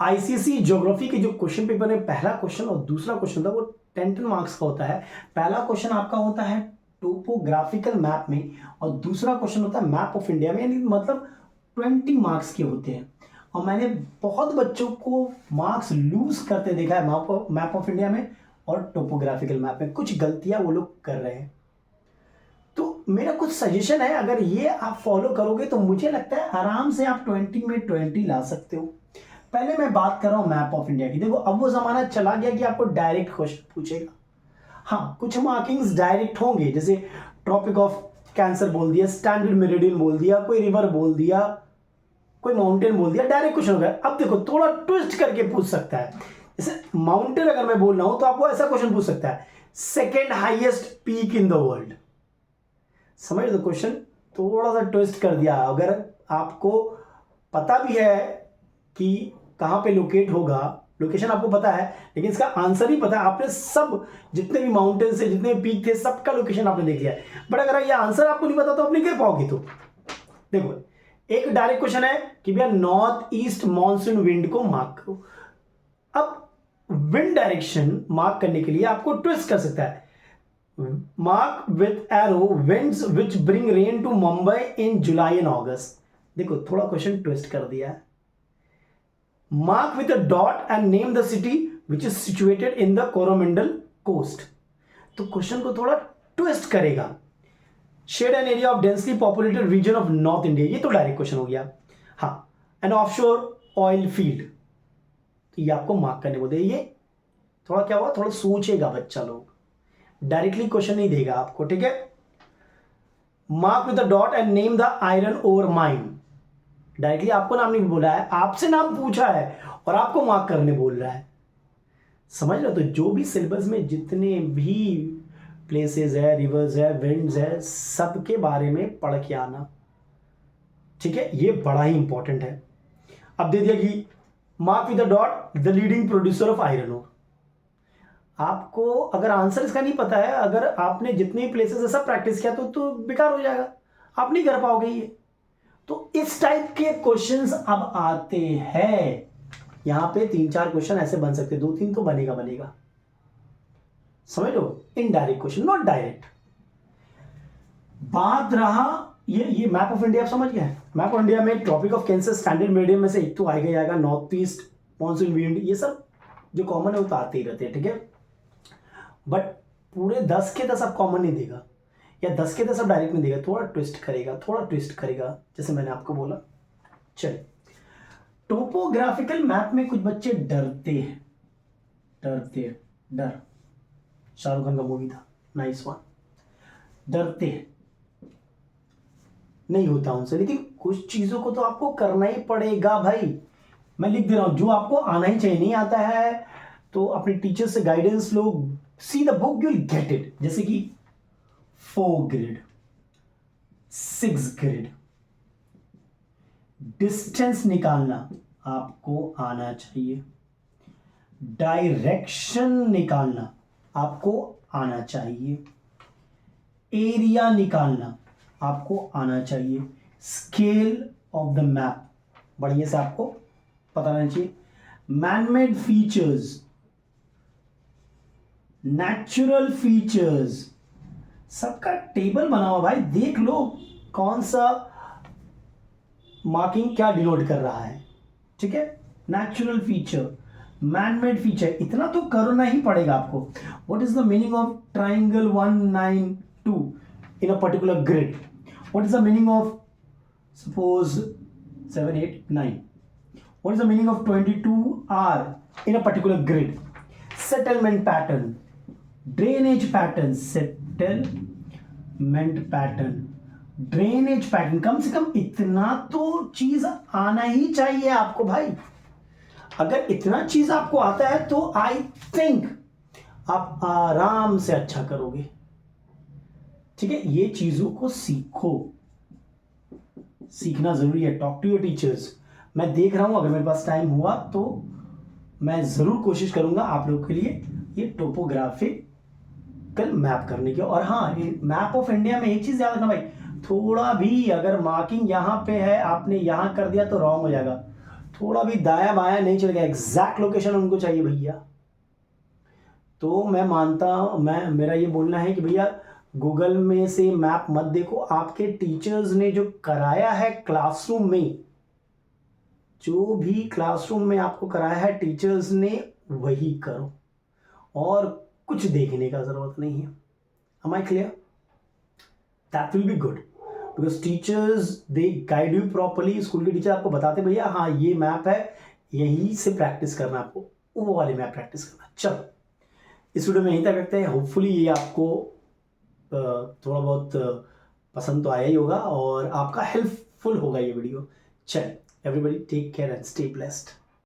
ICSE geography के जो question paper में पहला क्वेश्चन और दूसरा क्वेश्चन था वो 10 मार्क्स का होता है। पहला क्वेश्चन आपका होता है टोपोग्राफिकल मैप में और दूसरा क्वेश्चन होता है मैप ऑफ इंडिया में, यानी मतलब 20 मार्क्स के होते हैं। और मैंने बहुत बच्चों को मार्क्स लूज करते देखा है मैप ऑफ इंडिया में और टोपोग्राफिकल मैप में, कुछ गलतियां वो लोग कर रहे हैं। तो मेरा कुछ सजेशन है, अगर ये आप फॉलो करोगे तो मुझे लगता है आराम से आप 20 में 20 ला सकते हो। पहले मैं बात कर रहा हूं मैप ऑफ इंडिया की। देखो अब वो जमाना चला गया कि आपको डायरेक्ट क्वेश्चन पूछेगा। हाँ, कुछ मार्किंग्स डायरेक्ट होंगे, जैसे ट्रॉपिक ऑफ कैंसर बोल दिया, स्टैंडर्ड मेरिडियन बोल दिया, कोई रिवर बोल दिया, कोई माउंटेन बोल दिया, डायरेक्ट क्वेश्चन हो गया। अब देखो थोड़ा ट्विस्ट करके पूछ सकता है। जैसे माउंटेन अगर मैं बोल रहा हूं तो आपको ऐसा क्वेश्चन पूछ सकता है, second highest peak in the world. समझ लो क्वेश्चन थोड़ा सा ट्विस्ट कर दिया। अगर आपको पता भी है कि कहां पे लोकेट होगा, लोकेशन आपको पता है, लेकिन इसका आंसर ही पता है, आपने सब जितने भी माउंटेन से जितने पीक थे सबका लोकेशन आपने देख लिया है, बट अगर ये आंसर आपको नहीं पता तो आप नहीं कर पाओगे। तो देखो एक डायरेक्ट क्वेश्चन है कि भैया नॉर्थ ईस्ट मॉनसून विंड को मार्क करो। अब विंड डायरेक्शन मार्क करने के लिए आपको ट्विस्ट कर सकता है, mark with arrow winds which bring rain to Mumbai in July and August. देखो थोड़ा क्वेश्चन ट्विस्ट कर दिया है। Mark with a dot and name the city which is situated in the Coromandel coast. तो क्वेश्चन को थोड़ा ट्विस्ट करेगा। Shade an area of densely populated region of north India, ये तो डायरेक्ट क्वेश्चन हो गया। हाँ, एन ऑफशोर ऑयल फील्ड, तो ये आपको मार्क करने को दे। ये थोड़ा क्या हुआ, थोड़ा सोचेगा बच्चा लोग, डायरेक्टली क्वेश्चन नहीं देगा आपको, ठीक है। Mark with the dot and name the iron ore mine, directly आपको नाम नहीं बोला है, आपसे नाम पूछा है और आपको मार्क करने बोल रहा है। समझ लो, तो जो भी सिलेबस में जितने भी प्लेसेस है, रिवर्स है, विंड्स है, सबके बारे में पढ़ के आना, ठीक है, ये बड़ा ही इंपॉर्टेंट है। अब दे दिया कि mark with the dot the leading producer of iron ore. आपको अगर आंसर इसका नहीं पता है, अगर आपने जितने प्लेसेस है सब प्रैक्टिस किया तो बेकार हो जाएगा, आप नहीं कर पाओगे ये। तो इस टाइप के क्वेश्चंस अब आते हैं। यहां पे 3-4 क्वेश्चन ऐसे बन सकते, 2-3 तो बनेगा। समझ लो, इनडायरेक्ट क्वेश्चन, नॉट डायरेक्ट। बात रहा ये मैप ऑफ इंडिया, आप समझ गए। मैप ऑफ इंडिया में tropic of cancer, standard medium में से एक तो आएगा नॉर्थ ईस्ट मॉनसून विंड, ये सब जो कॉमन है वो तो आते ही रहते हैं, ठीक है। बट पूरे 10 के 10 आप कॉमन नहीं देगा, या 10 के 10 आप डायरेक्ट नहीं देगा, थोड़ा ट्विस्ट करेगा, जैसे मैंने आपको बोला। चलिए, टोपोग्राफिकल मैप में कुछ बच्चे डरते हैं। डर शाहरुख खान का मूवी था, नाइस वन। डरते हैं, नहीं होता उनसे, लेकिन कुछ चीजों को तो आपको करना ही पड़ेगा भाई। मैं लिख दे रहा हूं, जो आपको आना ही चाहिए, नहीं आता है तो अपने टीचर से guidance low, see the book, you will get it. जैसे कि 4 ग्रिड, 6 ग्रिड, डिस्टेंस निकालना आपको आना चाहिए, डायरेक्शन निकालना आपको आना चाहिए, एरिया निकालना आपको आना चाहिए, स्केल ऑफ द मैप बढ़िया से आपको पता रहना चाहिए, मैनमेड फीचर्स, नेचुरल फीचर्स, सबका टेबल बना हुआ भाई, देख लो कौन सा मार्किंग क्या डिनोट कर रहा है, ठीक है। नेचुरल फीचर, मैनमेड फीचर, इतना तो करना ही पड़ेगा आपको। What is the meaning of triangle 192 in a particular grid? What is the meaning of suppose 7, 8, 9? What is the meaning of 22R in a particular grid? Settlement pattern, drainage pattern, settlement pattern, drainage pattern, कम से कम इतना तो चीज आना ही चाहिए आपको भाई। अगर इतना चीज आपको आता है तो आई थिंक आप आराम से अच्छा करोगे, ठीक है। ये चीजों को सीखो, सीखना जरूरी है। Talk to your teachers. मैं देख रहा हूं, अगर मेरे पास टाइम हुआ तो मैं जरूर कोशिश करूंगा आप लोगों के लिए ये टोपोग्राफिकल मैप करने की। और हाँ, मैप ऑफ इंडिया में एक चीज याद रखना भाई, थोड़ा भी अगर मार्किंग यहां पे है, आपने यहां कर दिया तो रॉन्ग हो जाएगा। थोड़ा भी दाया बाया नहीं चलेगा, एग्जैक्ट लोकेशन उनको चाहिए भैया। तो मैं मानता, मैं मेरा ये बोलना है कि भैया गूगल में से मैप मत देखो, आपके टीचर्स ने जो कराया है क्लासरूम में, जो भी क्लासरूम में आपको कराया है टीचर्स ने, वही करो, और कुछ देखने का जरूरत नहीं है। Am I clear? That will be good because teachers they guide you properly। School के टीचर आपको बताते भैया हाँ ये मैप है, यही से प्रैक्टिस करना, आपको वो वाले मैप प्रैक्टिस करना। चलो इस वीडियो में यहीं तक रखते हैं। होपफुली ये आपको थोड़ा बहुत पसंद तो आया ही होगा और आपका हेल्पफुल होगा ये वीडियो। चल everybody take care and stay blessed.